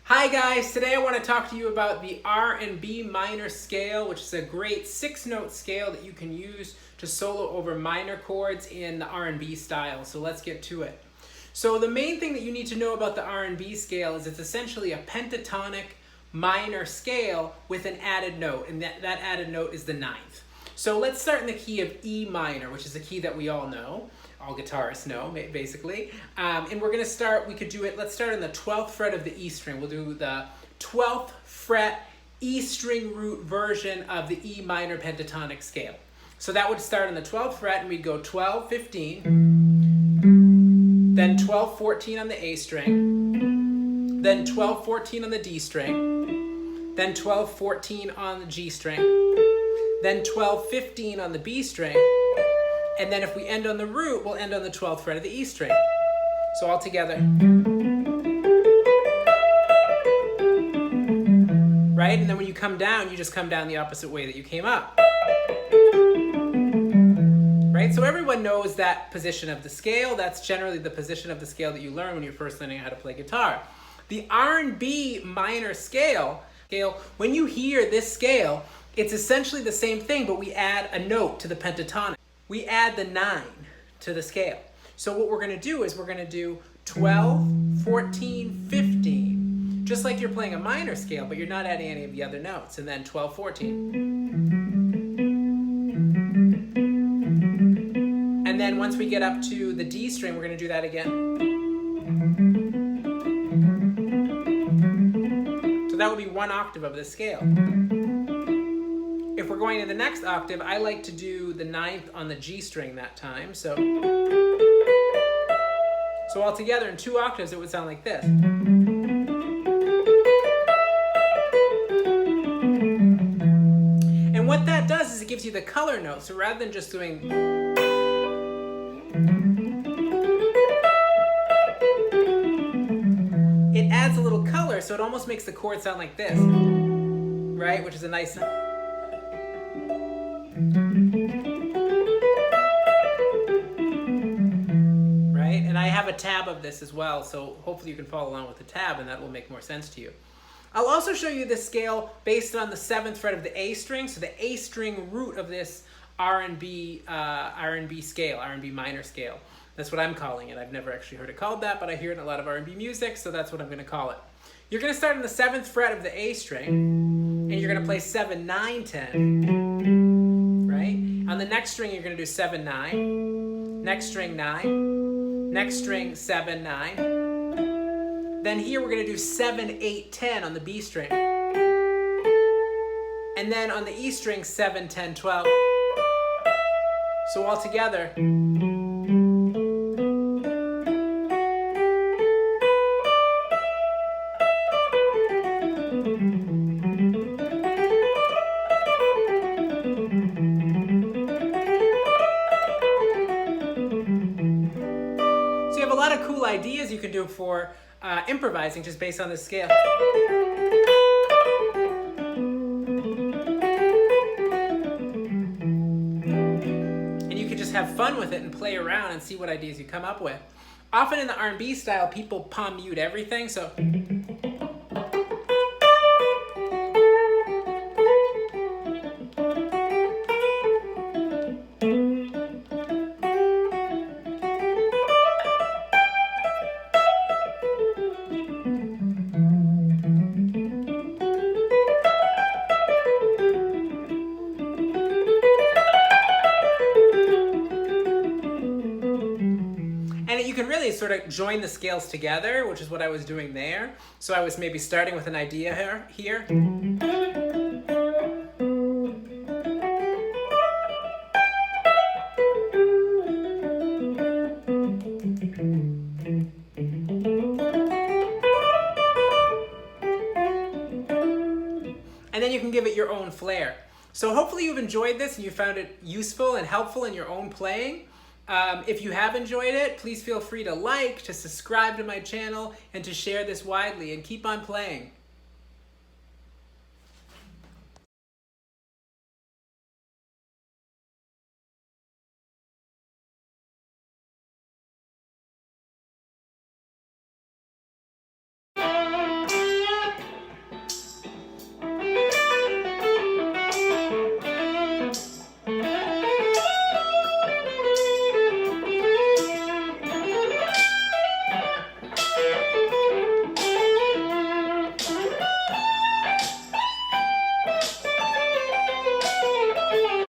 Hi guys, today I want to talk to you about the R&B minor scale, which is a great 6-note scale that you can use to solo over minor chords in the R&B style. So let's get to it. So the main thing that you need to know about the R&B scale is it's essentially a pentatonic minor scale with an added note, and that added note is the 9th. So let's start in the key of E minor, which is a key that we all know. All guitarists know, basically. And we're gonna start, let's start on the 12th fret of the E string. We'll do the 12th fret E string root version of the E minor pentatonic scale. So that would start on the 12th fret and we'd go 12, 15, then 12, 14 on the A string, then 12, 14 on the D string, then 12, 14 on the G string, then 12, 15 on the B string, and then if we end on the root, we'll end on the 12th fret of the E string. So all together. Right? And then when you come down, you just come down the opposite way that you came up. Right? So everyone knows that position of the scale. That's generally the position of the scale that you learn when you're first learning how to play guitar. The R&B minor scale, when you hear this scale, it's essentially the same thing, but we add a note to the pentatonic. We add the 9 to the scale. So what we're going to do is we're going to do 12, 14, 15, just like you're playing a minor scale, but you're not adding any of the other notes, and then 12, 14. And then once we get up to the D string, we're going to do that again. So that would be 1 octave of the scale. If we're going to the next octave, I like to do the 9th on the G string that time. So all together in 2 octaves, it would sound like this. And what that does is it gives you the color note. So rather than just doing, it adds a little color, so it almost makes the chord sound like this, right? Which is a nice sound. Right? And I have a tab of this as well, so hopefully you can follow along with the tab and that will make more sense to you. I'll also show you this scale based on the 7th fret of the A string, so the A string root of this R&B scale, R&B minor scale. That's what I'm calling it. I've never actually heard it called that, but I hear it in a lot of R&B music, so that's what I'm going to call it. You're going to start on the 7th fret of the A string, and you're going to play 7, 9, 10. Right? On the next string, you're going to do 7, 9. Next string, 9. Next string, 7, 9. Then here we're going to do 7, 8, 10 on the B string. And then on the E string, 7, 10, 12. So all together. So you have a lot of cool ideas you can do for improvising just based on this scale. And you can just have fun with it and play around and see what ideas you come up with. Often in the R&B style, people palm mute everything, so you can really sort of join the scales together, which is what I was doing there. So I was maybe starting with an idea here. And then you can give it your own flair. So hopefully you've enjoyed this and you found it useful and helpful in your own playing. If you have enjoyed it, please feel free to like, to subscribe to my channel, and to share this widely, and keep on playing.